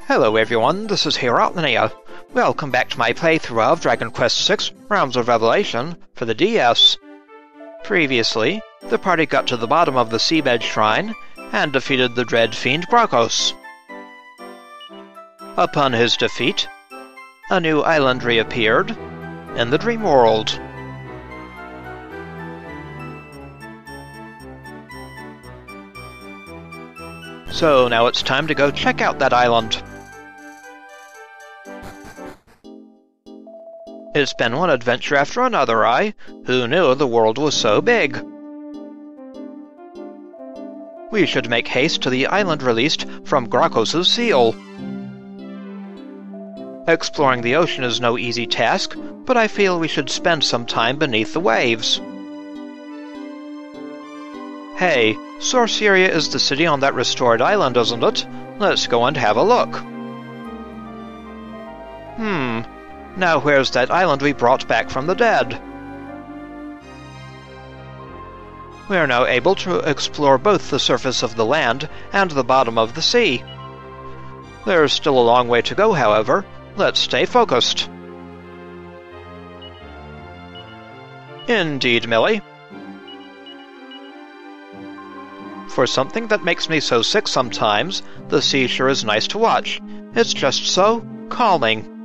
Hello everyone, this is Heorot. Welcome back to my playthrough of Dragon Quest VI Realms of Revelation for the DS. Previously, the party got to the bottom of the Seabed Shrine and defeated the Dread Fiend Gracos. Upon his defeat, a new island reappeared in the dream world. So now it's time to go check out that island. It's been one adventure after another, who knew the world was so big? We should make haste to the island released from Gracos' seal. Exploring the ocean is no easy task, but I feel we should spend some time beneath the waves. Hey, Sorceria is the city on that restored island, isn't it? Let's go and have a look. Now where's that island we brought back from the dead? We are now able to explore both the surface of the land and the bottom of the sea. There's still a long way to go, however. Let's stay focused. Indeed, Millie. For something that makes me so sick sometimes, the sea sure is nice to watch. It's just so calming.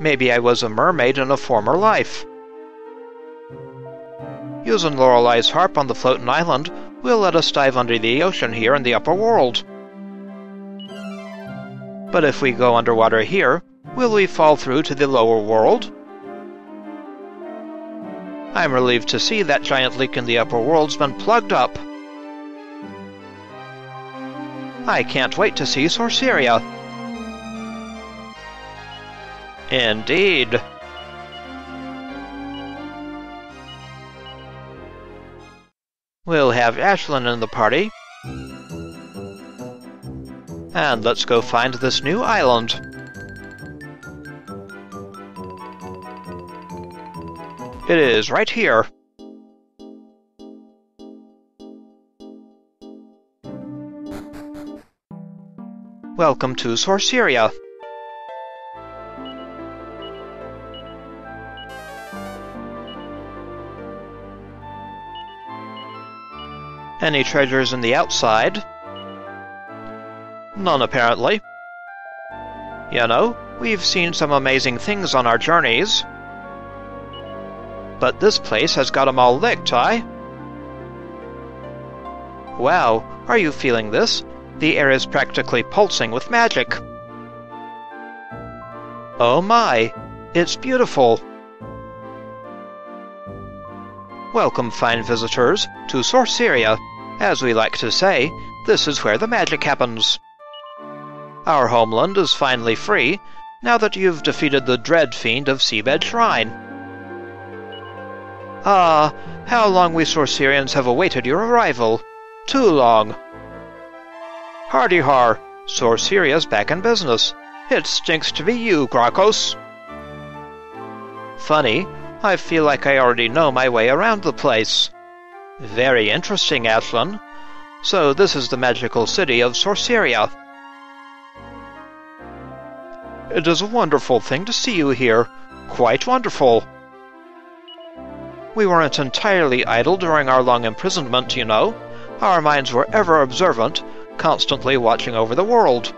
Maybe I was a mermaid in a former life. Using Lorelei's harp on the floating island will let us dive under the ocean here in the upper world. But if we go underwater here, will we fall through to the lower world? I'm relieved to see that giant leak in the upper world's been plugged up. I can't wait to see Sorceria. Indeed. We'll have Ashlynn in the party. And let's go find this new island. It is right here. Welcome to Sorceria. Any treasures in the outside? None, apparently. You know, we've seen some amazing things on our journeys. But this place has got 'em all licked, Wow, are you feeling this? The air is practically pulsing with magic. Oh my, it's beautiful. Welcome, fine visitors, to Sorceria. As we like to say, this is where the magic happens. Our homeland is finally free, now that you've defeated the Dread Fiend of Seabed Shrine. Ah, how long we Sorcerians have awaited your arrival. Too long. Hardy har, Sorceria's back in business. It stinks to be you, Gracos. Funny, I feel like I already know my way around the place. Very interesting, Ashlynn. So this is the magical city of Sorceria. It is a wonderful thing to see you here. Quite wonderful. We weren't entirely idle during our long imprisonment, you know. Our minds were ever observant, constantly watching over the world.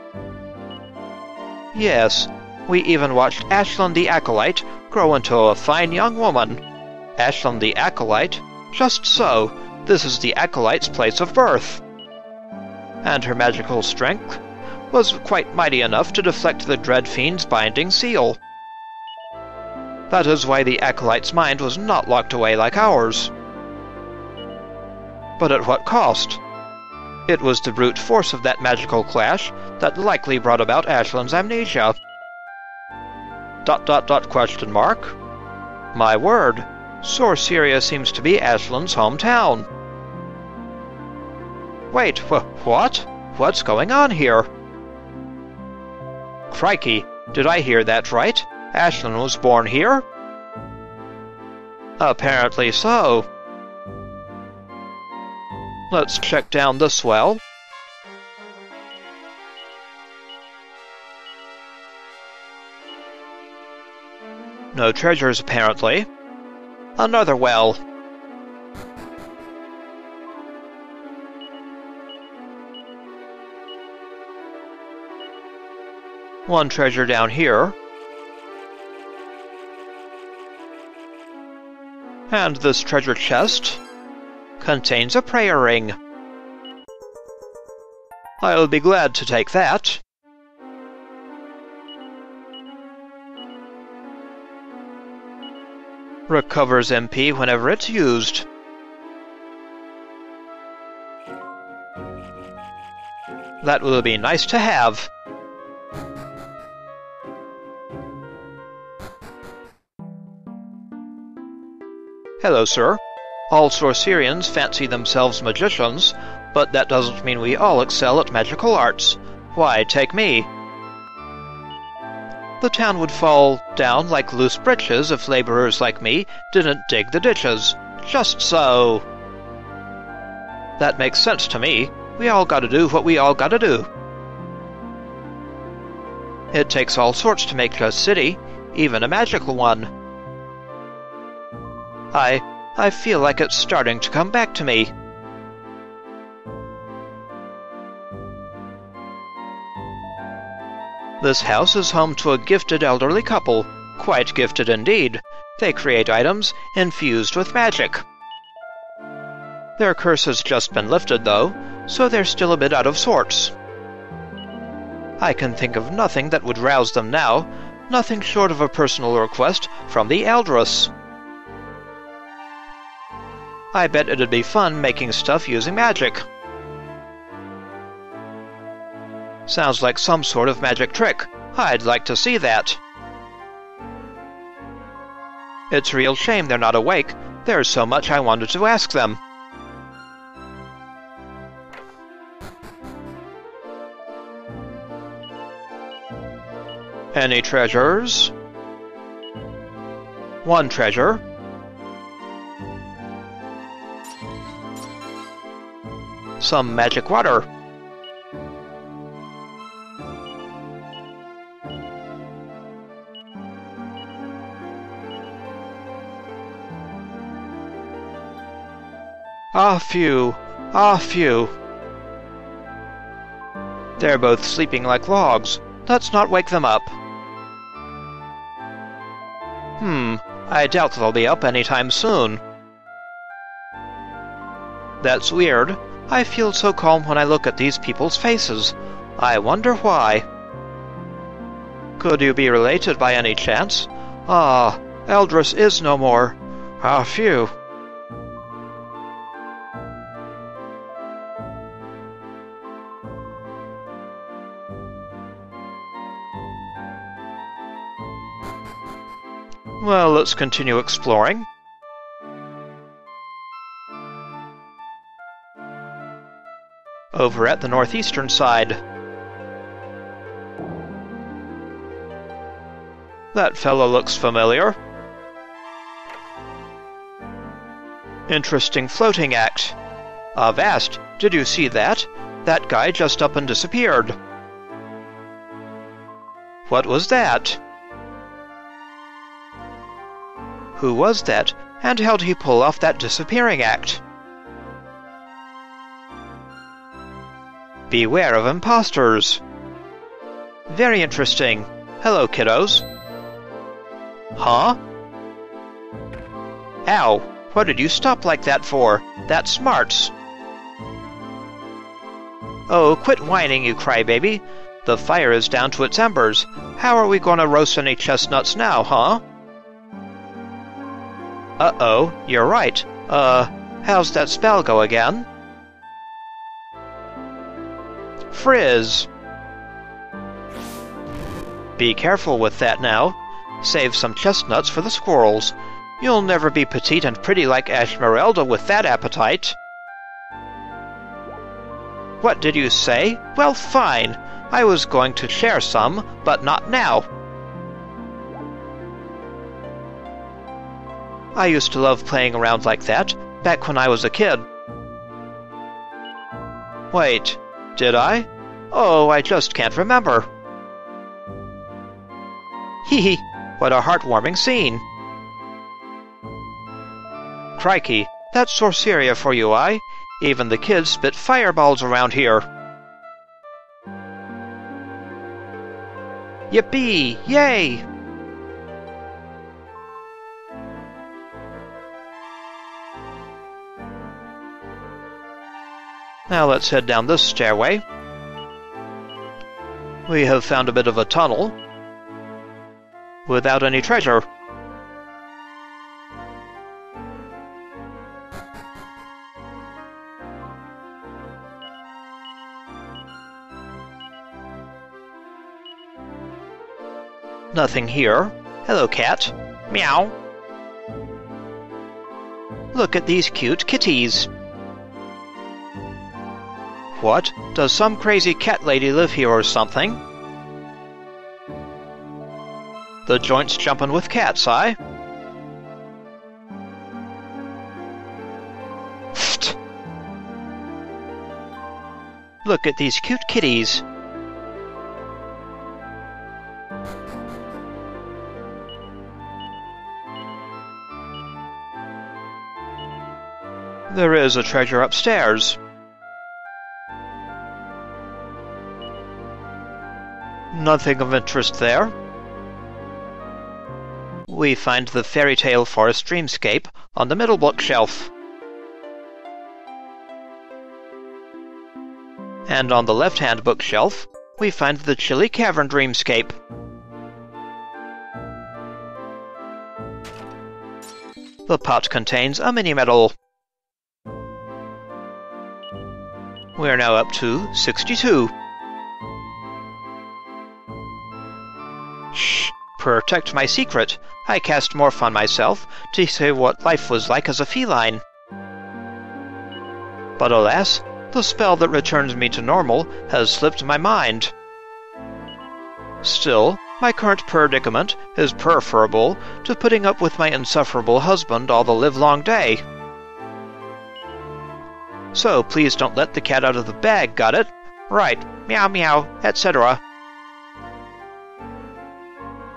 Yes, we even watched Ashlynn the Acolyte grow into a fine young woman. Ashlynn the Acolyte? Just so, this is the Acolyte's place of birth. And her magical strength was quite mighty enough to deflect the Dread Fiend's binding seal. That is why the Acolyte's mind was not locked away like ours. But at what cost? It was the brute force of that magical clash that likely brought about Ashlynn's amnesia. ... question mark? My word, Sorceria seems to be Ashlynn's hometown. Wait, what? What's going on here? Crikey, did I hear that right? Ashlynn was born here? Apparently so. Let's check down this well. No treasures, apparently. Another well. One treasure down here. And this treasure chest contains a prayer ring. I'll be glad to take that. Recovers MP whenever it's used. That will be nice to have. Hello, sir. All Sorcerians fancy themselves magicians, but that doesn't mean we all excel at magical arts. Why, take me. The town would fall down like loose britches if laborers like me didn't dig the ditches. Just so. That makes sense to me. We all gotta do what we all gotta do. It takes all sorts to make a city, even a magical one. I feel like it's starting to come back to me. This house is home to a gifted elderly couple. Quite gifted indeed. They create items infused with magic. Their curse has just been lifted, though, so they're still a bit out of sorts. I can think of nothing that would rouse them now, nothing short of a personal request from the Eldress. I bet it'd be fun making stuff using magic. Sounds like some sort of magic trick. I'd like to see that. It's a real shame they're not awake. There's so much I wanted to ask them. Any treasures? One treasure. Some magic water. Ah, phew. Ah, phew. They're both sleeping like logs. Let's not wake them up. I doubt they'll be up anytime soon. That's weird. I feel so calm when I look at these people's faces. I wonder why. Could you be related by any chance? Ah, Eldress Isnomor. Ah, phew. Well, let's continue exploring. Over at the northeastern side. That fellow looks familiar. Interesting floating act. Avast, did you see that? That guy just up and disappeared. What was that? Who was that, and how'd he pull off that disappearing act? Beware of imposters. Very interesting. Hello, kiddos. Huh? Ow! What did you stop like that for? That's smarts. Oh, quit whining, you crybaby. The fire is down to its embers. How are we gonna roast any chestnuts now, huh? Uh-oh, you're right. How's that spell go again? Frizz. Be careful with that now. Save some chestnuts for the squirrels. You'll never be petite and pretty like Ashmerelda with that appetite. What did you say? Well, fine. I was going to share some, but not now. I used to love playing around like that, back when I was a kid. Wait, did I? Oh, I just can't remember. Hee hee. What a heartwarming scene! Crikey, that's Sorceria for you, Even the kids spit fireballs around here. Yippee! Yay! Now let's head down this stairway. We have found a bit of a tunnel without any treasure. Nothing here. Hello, cat. Meow. Look at these cute kitties. What? Does some crazy cat lady live here or something? The joint's jumping with cats, Pfft. Look at these cute kitties. There is a treasure upstairs. Nothing of interest there. We find the fairy tale forest dreamscape on the middle bookshelf. And on the left-hand bookshelf, we find the Chilly Cavern dreamscape. The pot contains a mini-medal. We are now up to 62. Shh! Protect my secret. I cast morph on myself to see what life was like as a feline. But alas, the spell that returns me to normal has slipped my mind. Still, my current predicament is preferable to putting up with my insufferable husband all the livelong day. So please don't let the cat out of the bag, got it? Right, meow meow, etc.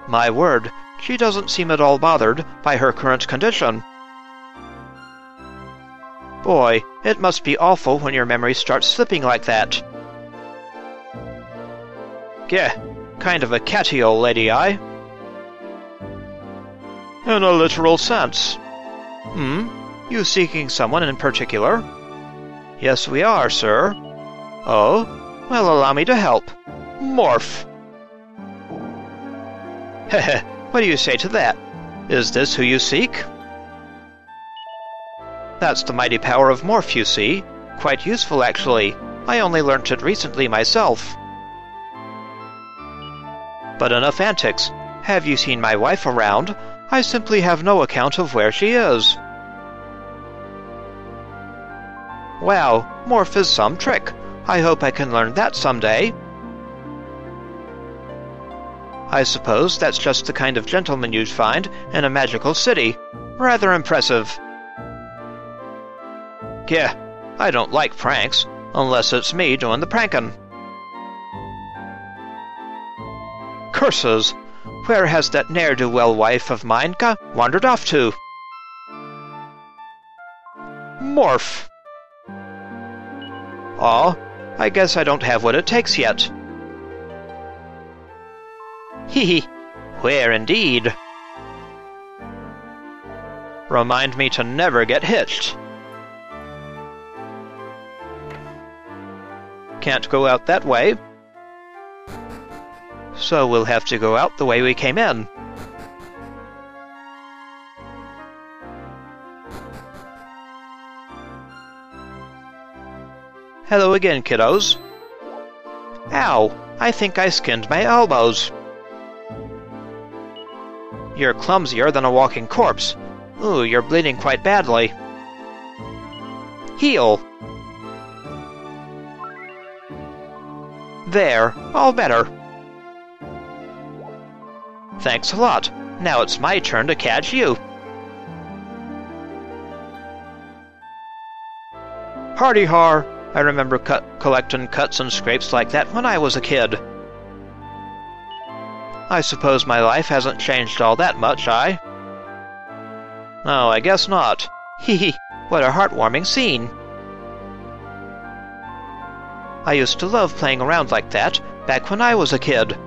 My word, she doesn't seem at all bothered by her current condition. Boy, it must be awful when your memory starts slipping like that. Geh, kind of a catty old lady, In a literal sense. You seeking someone in particular? Yes, we are, sir. Oh? Well, allow me to help. Morph! Heh, what do you say to that? Is this who you seek? That's the mighty power of morph, you see. Quite useful, actually. I only learnt it recently myself. But enough antics. Have you seen my wife around? I simply have no account of where she is. Wow, morph is some trick. I hope I can learn that someday. I suppose that's just the kind of gentleman you'd find in a magical city. Rather impressive. Yeah, I don't like pranks, unless it's me doing the prankin'. Curses! Where has that ne'er-do-well wife of mine wandered off to? Morph! Aw, I guess I don't have what it takes yet. Hee hee, where indeed? Remind me to never get hitched. Can't go out that way. So we'll have to go out the way we came in. Hello again, kiddos. Ow! I think I skinned my elbows. You're clumsier than a walking corpse. Ooh, you're bleeding quite badly. Heal. There, all better. Thanks a lot. Now it's my turn to catch you. Hardy har! I remember collecting cuts and scrapes like that when I was a kid. I suppose my life hasn't changed all that much, No, I guess not. Hee, what a heartwarming scene. I used to love playing around like that back when I was a kid.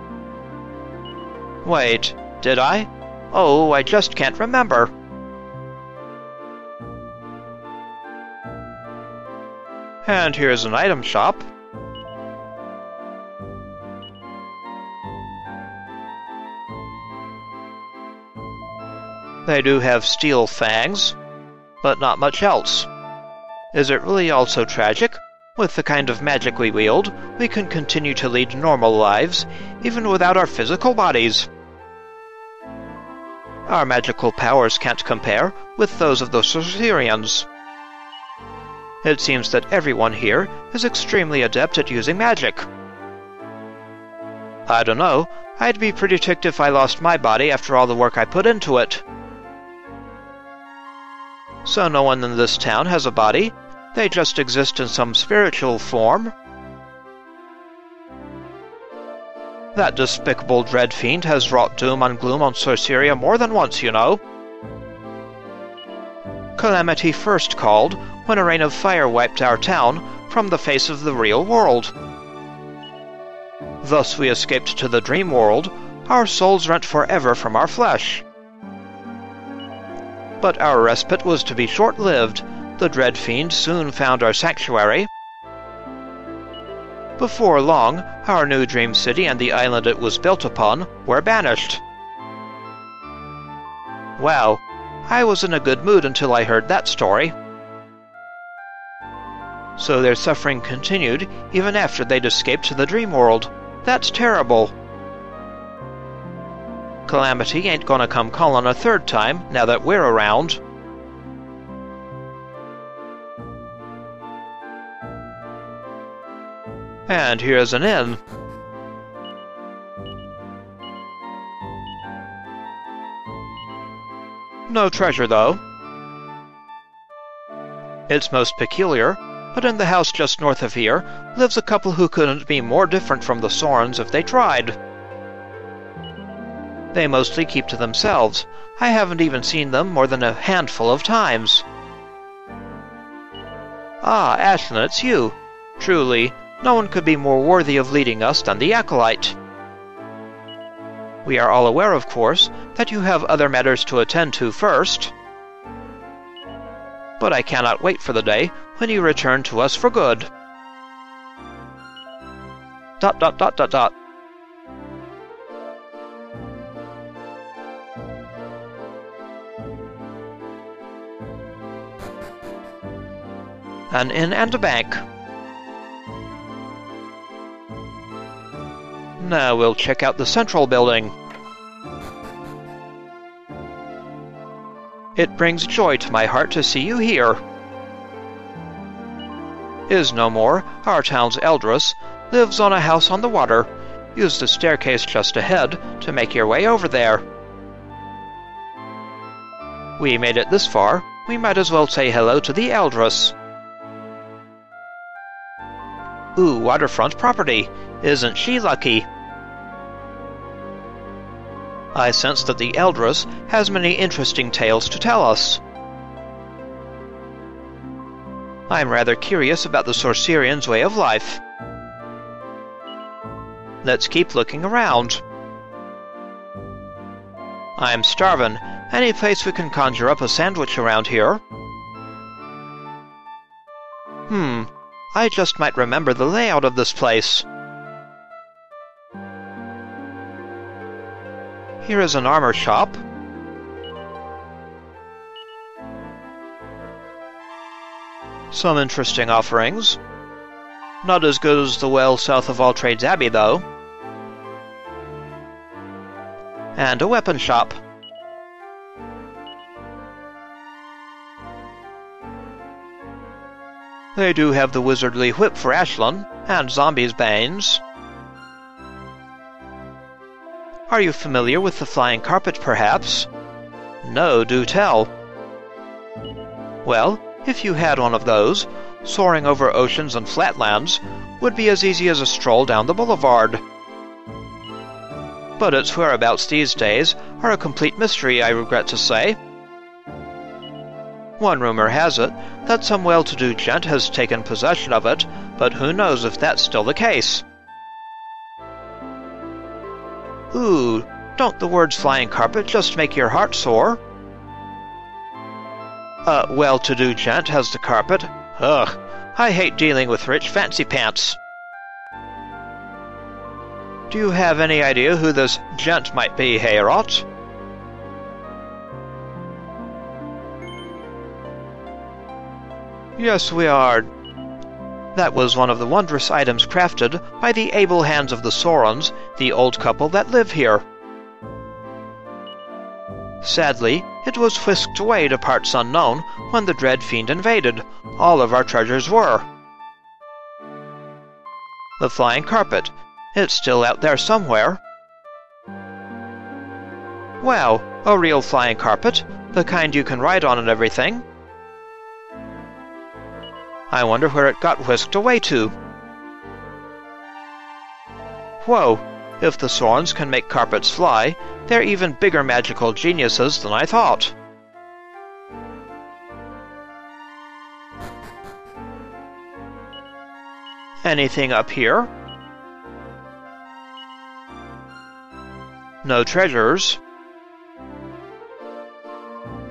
Wait, did I? Oh, I just can't remember. And here's an item shop. They do have steel fangs, but not much else. Is it really all so tragic? With the kind of magic we wield, we can continue to lead normal lives, even without our physical bodies. Our magical powers can't compare with those of the Sorcerians. It seems that everyone here is extremely adept at using magic. I don't know, I'd be pretty ticked if I lost my body after all the work I put into it. So no one in this town has a body? They just exist in some spiritual form? That despicable Dread Fiend has wrought doom and gloom on Sorceria more than once, you know. Calamity first called when a rain of fire wiped our town from the face of the real world. Thus we escaped to the dream world, our souls rent forever from our flesh. But our respite was to be short-lived. The Dread Fiend soon found our sanctuary. Before long, our new dream city and the island it was built upon were banished. Wow, I was in a good mood until I heard that story. So their suffering continued even after they'd escaped to the dream world. That's terrible. Calamity ain't gonna come calling a third time now that we're around. And here's an inn. No treasure, though. It's most peculiar, but in the house just north of here lives a couple who couldn't be more different from the Sorens if they tried. They mostly keep to themselves. I haven't even seen them more than a handful of times. Ah, Ashlynn, it's you. Truly, no one could be more worthy of leading us than the Acolyte. We are all aware, of course, that you have other matters to attend to first. But I cannot wait for the day when you return to us for good. ... An inn and a bank. Now we'll check out the central building. It brings joy to my heart to see you here. Isnomor, our town's Eldress, lives on a house on the water. Use the staircase just ahead to make your way over there. We made it this far, we might as well say hello to the Eldress. Ooh, waterfront property. Isn't she lucky? I sense that the Eldress has many interesting tales to tell us. I'm rather curious about the Sorcerians' way of life. Let's keep looking around. I'm starving. Any place we can conjure up a sandwich around here? I just might remember the layout of this place. Here is an armour shop. Some interesting offerings. Not as good as the well south of All Trades Abbey, though. And a weapon shop. They do have the wizardly whip for Ashlynn, and zombies' banes. Are you familiar with the flying carpet, perhaps? No, do tell. Well, if you had one of those, soaring over oceans and flatlands would be as easy as a stroll down the boulevard. but its whereabouts these days are a complete mystery, I regret to say. One rumor has it that some well-to-do gent has taken possession of it, but who knows if that's still the case. Ooh, don't the words flying carpet just make your heart soar? A well-to-do gent has the carpet. Ugh, I hate dealing with rich fancy pants. Do you have any idea who this gent might be, Heorot? Yes, we are. That was one of the wondrous items crafted by the able hands of the Sorens, the old couple that live here. Sadly, it was whisked away to parts unknown when the Dread Fiend invaded. All of our treasures were. The flying carpet. It's still out there somewhere. Wow, a real flying carpet? The kind you can ride on and everything? I wonder where it got whisked away to. Whoa, if the Sorens can make carpets fly, they're even bigger magical geniuses than I thought. Anything up here? No treasures.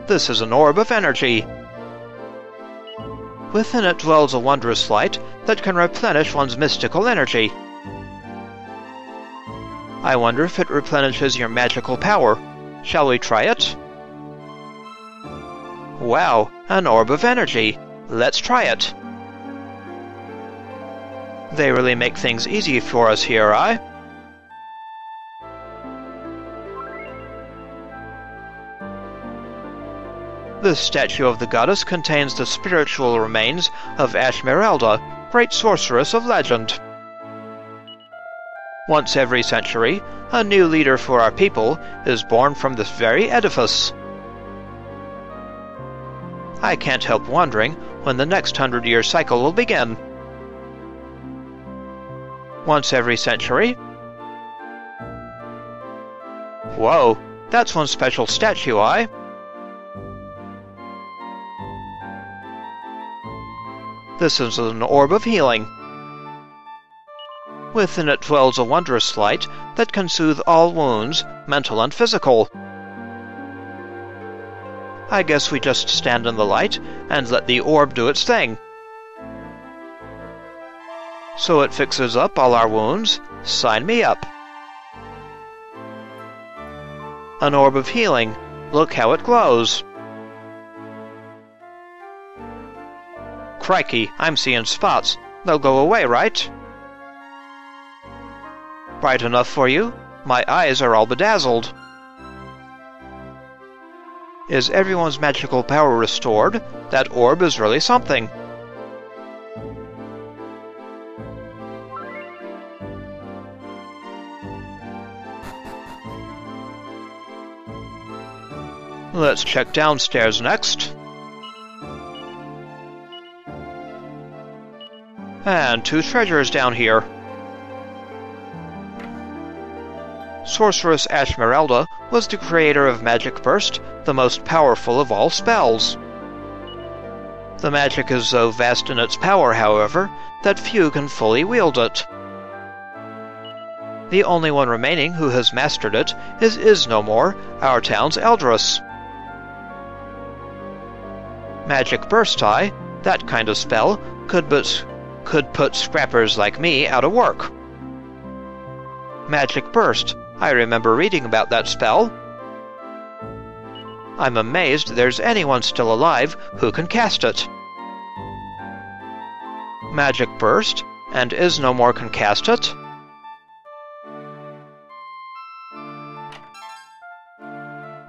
This is an orb of energy. Within it dwells a wondrous light that can replenish one's mystical energy. I wonder if it replenishes your magical power. Shall we try it? Wow, an orb of energy. Let's try it. They really make things easy for us here, eh? This statue of the goddess contains the spiritual remains of Ashmerelda, great sorceress of legend. Once every century, a new leader for our people is born from this very edifice. I can't help wondering when the next 100-year cycle will begin. Once every century? Whoa, that's one special statue, eh? This is an orb of healing. Within it dwells a wondrous light that can soothe all wounds, mental and physical. I guess we just stand in the light and let the orb do its thing. So it fixes up all our wounds. Sign me up. An orb of healing. Look how it glows. Crikey, I'm seeing spots. They'll go away, right? Bright enough for you? My eyes are all bedazzled. Is everyone's magical power restored? That orb is really something. Let's check downstairs next. And 2 treasures down here. Sorceress Ashmerelda was the creator of Magic Burst, the most powerful of all spells. The magic is so vast in its power, however, that few can fully wield it. The only one remaining who has mastered it is Isnomor, our town's Eldress. Magic Burst, that kind of spell could put scrappers like me out of work. Magic Burst, I remember reading about that spell. I'm amazed there's anyone still alive who can cast it. Magic Burst, and Isnomor can cast it?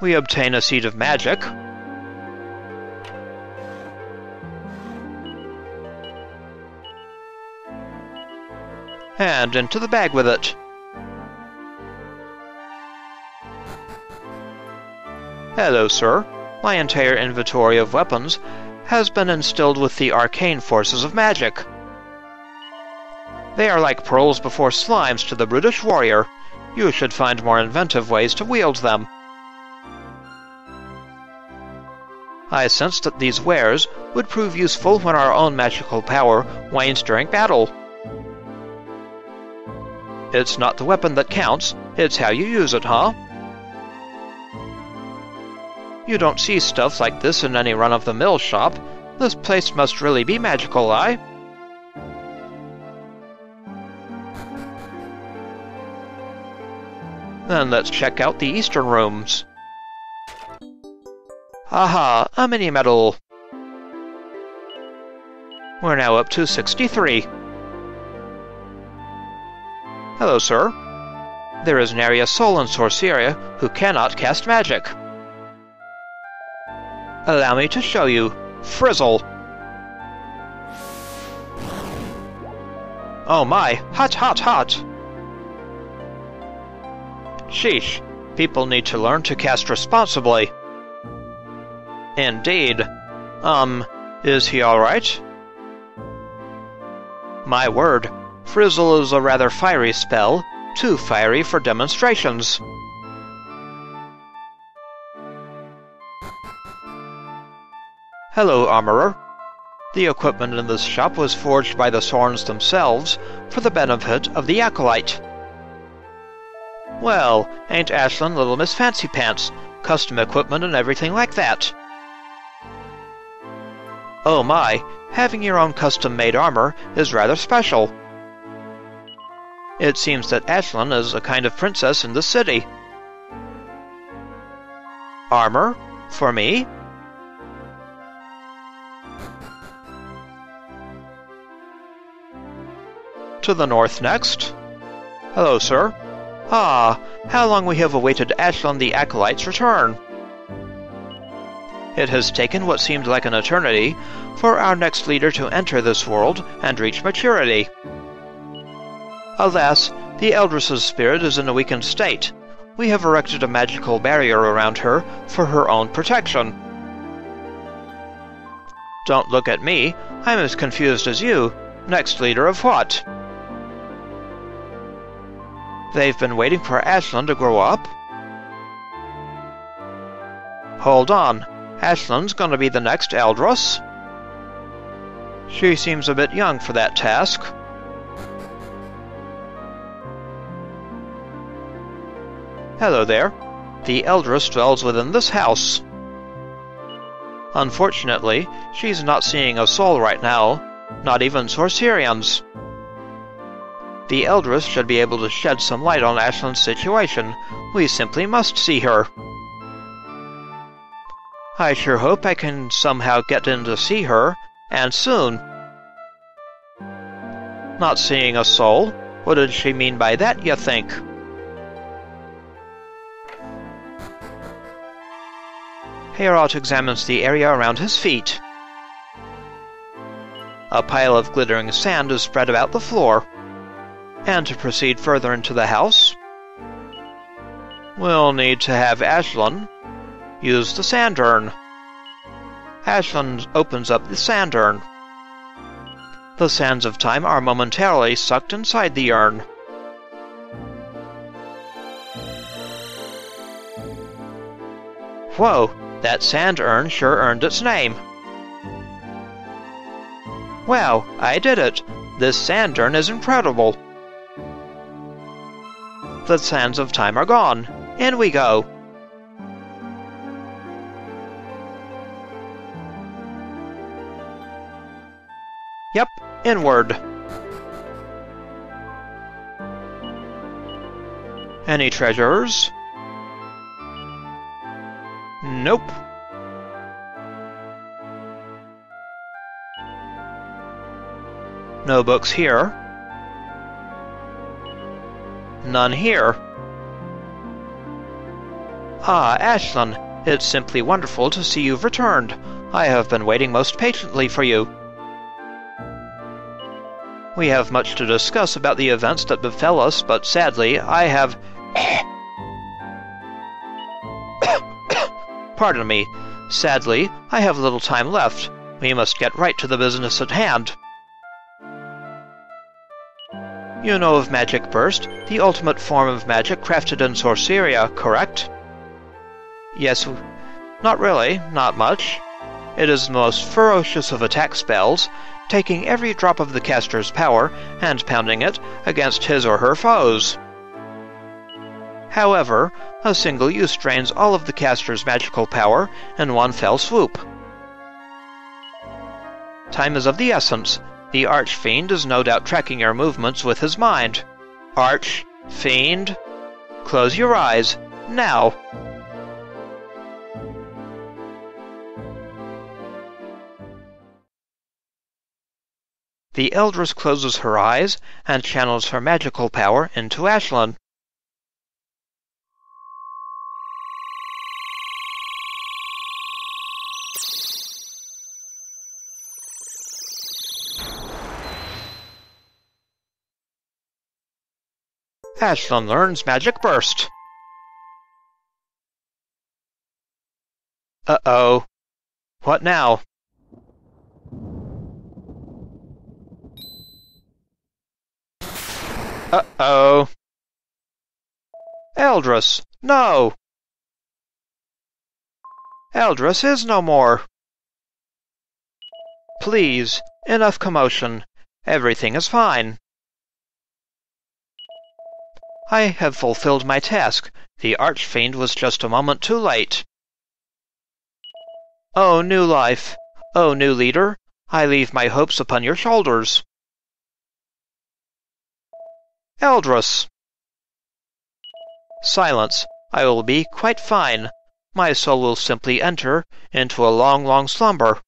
We obtain a seed of magic. And into the bag with it. Hello, sir. My entire inventory of weapons has been instilled with the arcane forces of magic. They are like pearls before slimes to the brutish warrior. You should find more inventive ways to wield them. I sensed that these wares would prove useful when our own magical power wanes during battle. It's not the weapon that counts, it's how you use it, huh? You don't see stuff like this in any run-of-the-mill shop. This place must really be magical, aye? Then let's check out the eastern rooms. Aha, a mini-medal. We're now up to 63. Hello, sir. There is nary a soul in Sorceria who cannot cast magic. Allow me to show you. Frizzle! Oh my, hot, hot, hot! Sheesh, people need to learn to cast responsibly. Indeed. Is he alright? My word, Frizzle is a rather fiery spell, too fiery for demonstrations. Hello, Armourer. The equipment in this shop was forged by the Sorens themselves for the benefit of the Acolyte. Well, ain't Ashlynn little Miss Fancy Pants, custom equipment and everything like that. Oh my, having your own custom-made armor is rather special. It seems that Ashlynn is a kind of princess in the city. Armor? For me? To the north next. Hello, sir. Ah, how long we have awaited Ashlynn the Acolyte's return. It has taken what seemed like an eternity for our next leader to enter this world and reach maturity. Alas, the Eldress's spirit is in a weakened state. We have erected a magical barrier around her for her own protection. Don't look at me. I'm as confused as you. Next leader of what? They've been waiting for Ashlynn to grow up? Hold on. Ashlynn's gonna be the next Eldress? She seems a bit young for that task. Hello there. The Eldress dwells within this house. Unfortunately, she's not seeing a soul right now, not even Sorcerians. The Eldress should be able to shed some light on Ashlynn's situation. We simply must see her. I sure hope I can somehow get in to see her, and soon. Not seeing a soul? What did she mean by that, you think? Heorot examines the area around his feet. A pile of glittering sand is spread about the floor. And to proceed further into the house, we'll need to have Ashlynn use the Sand Urn. Ashlynn opens up the Sand Urn. The sands of time are momentarily sucked inside the urn. Whoa, that Sand Urn sure earned its name. Wow, I did it! This Sand Urn is incredible! The sands of time are gone. In we go. Yep, inward. Any treasures? Nope. No books here. None here. Ah, Ashlynn, it's simply wonderful to see you've returned. I have been waiting most patiently for you. We have much to discuss about the events that befell us, but sadly, I have... Pardon me. Sadly, I have little time left. We must get right to the business at hand. You know of Magic Burst, the ultimate form of magic crafted in Sorceria, correct? Yes, not really, not much. It is the most ferocious of attack spells, taking every drop of the caster's power and pounding it against his or her foes. However, a single use drains all of the caster's magical power in one fell swoop. Time is of the essence. The Archfiend is no doubt tracking your movements with his mind. Archfiend, close your eyes, now! The Eldress closes her eyes and channels her magical power into Ashlynn. Ashlynn learns Magic Burst. Uh-oh. What now? Uh-oh. Eldress, no! Eldress Isnomor. Please, enough commotion. Everything is fine. I have fulfilled my task. The Archfiend was just a moment too late. O new life, O new leader, I leave my hopes upon your shoulders. Eldress! Silence. I will be quite fine. My soul will simply enter into a long, long slumber.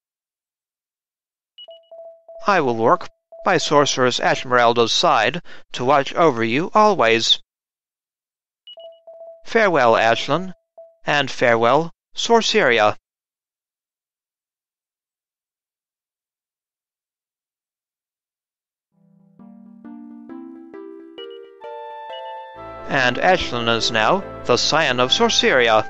I will work by Sorceress Ashmerelda's side to watch over you always. Farewell, Ashlynn, and farewell, Sorceria. And Ashlynn is now the Scion of Sorceria.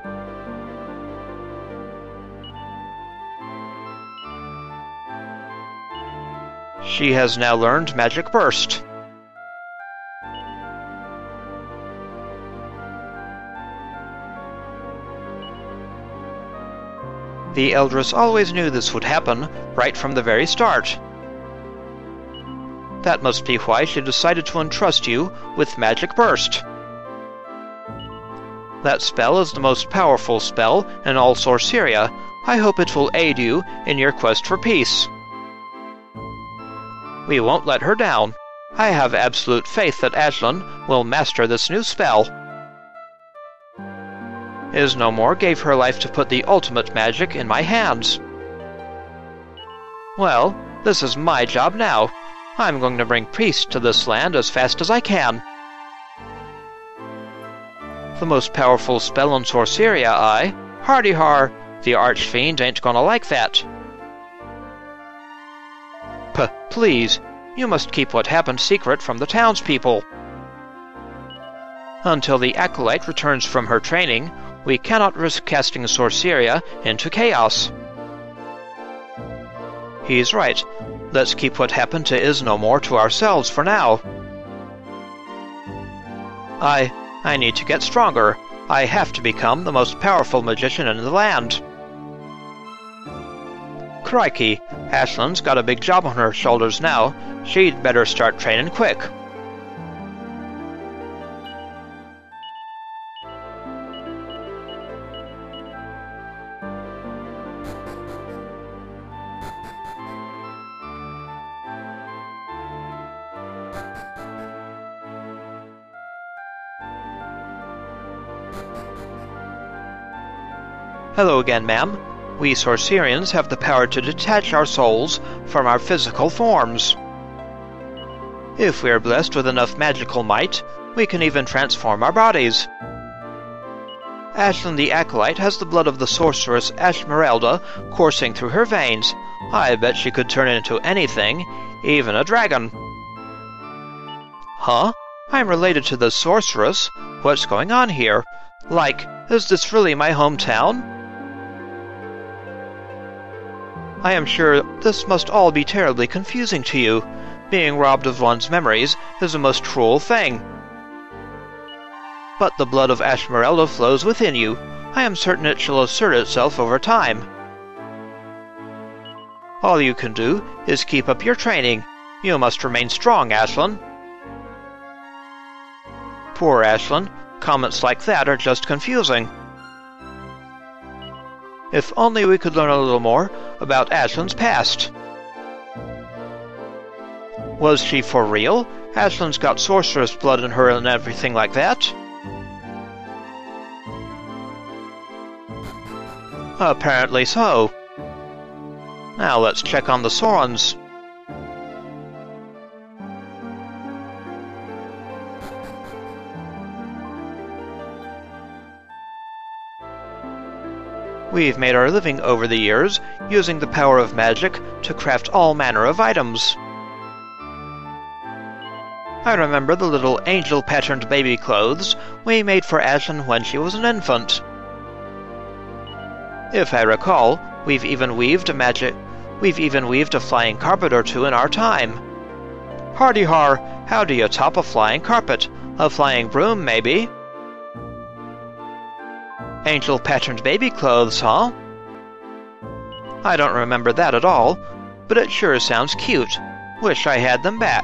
She has now learned Magic Burst. The Eldress always knew this would happen, right from the very start. That must be why she decided to entrust you with Magic Burst. That spell is the most powerful spell in all Sorceria. I hope it will aid you in your quest for peace. We won't let her down. I have absolute faith that Ashlynn will master this new spell. Isnomor gave her life to put the ultimate magic in my hands. Well, this is my job now. I'm going to bring peace to this land as fast as I can. The most powerful spell in Sorceria, Hardy har, the Archfiend ain't gonna like that. Please, you must keep what happened secret from the townspeople. Until the Acolyte returns from her training, we cannot risk casting Sorceria into chaos. He's right. Let's keep what happened to Isnomor to ourselves for now. I need to get stronger. I have to become the most powerful magician in the land. Crikey, Ashlynn's got a big job on her shoulders now. She'd better start training quick. Hello again, ma'am. We Sorcerians have the power to detach our souls from our physical forms. If we are blessed with enough magical might, we can even transform our bodies. Ashlynn the Acolyte has the blood of the Sorceress Ashmerelda coursing through her veins. I bet she could turn into anything, even a dragon. Huh? I'm related to the Sorceress? What's going on here? Like, is this really my hometown? I am sure this must all be terribly confusing to you. Being robbed of one's memories is a most cruel thing. But the blood of Ashmerelda flows within you. I am certain it shall assert itself over time. All you can do is keep up your training. You must remain strong, Ashlynn. Poor Ashlynn, comments like that are just confusing. If only we could learn a little more about Ashlynn's past. Was she for real? Ashlynn's got sorceress blood in her and everything like that? Apparently so. Now let's check on the Sorens. We've made our living over the years, using the power of magic to craft all manner of items. I remember the little angel-patterned baby clothes we made for Ashlynn when she was an infant. If I recall, we've even weaved a flying carpet or two in our time. Hardy-har, how do you top a flying carpet? A flying broom, maybe? Angel-patterned baby clothes, huh? I don't remember that at all, but it sure sounds cute. Wish I had them back.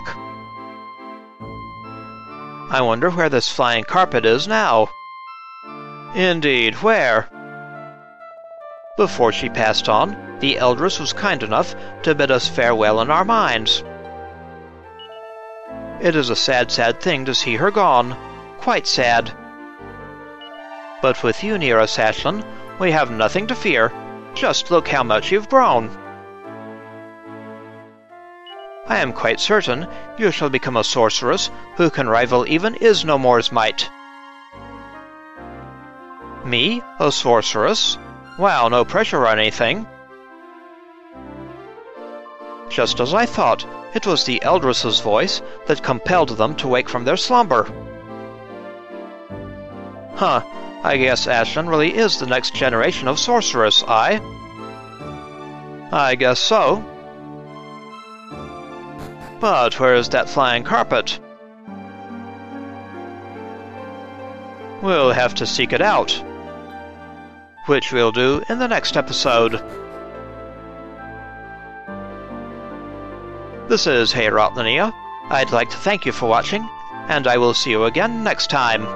I wonder where this flying carpet is now. Indeed, where? Before she passed on, the Eldress was kind enough to bid us farewell in our minds. It is a sad, sad thing to see her gone. Quite sad. But with you near us, Ashlynn, we have nothing to fear. Just look how much you've grown. I am quite certain you shall become a sorceress who can rival even Isnomor's might. Me? A sorceress? Wow, no pressure or anything. Just as I thought, it was the Eldress's voice that compelled them to wake from their slumber. Huh, I guess Ashlynn really is the next generation of sorceress, I guess so. But where is that flying carpet? We'll have to seek it out. Which we'll do in the next episode. This is Heorot. I'd like to thank you for watching, and I will see you again next time.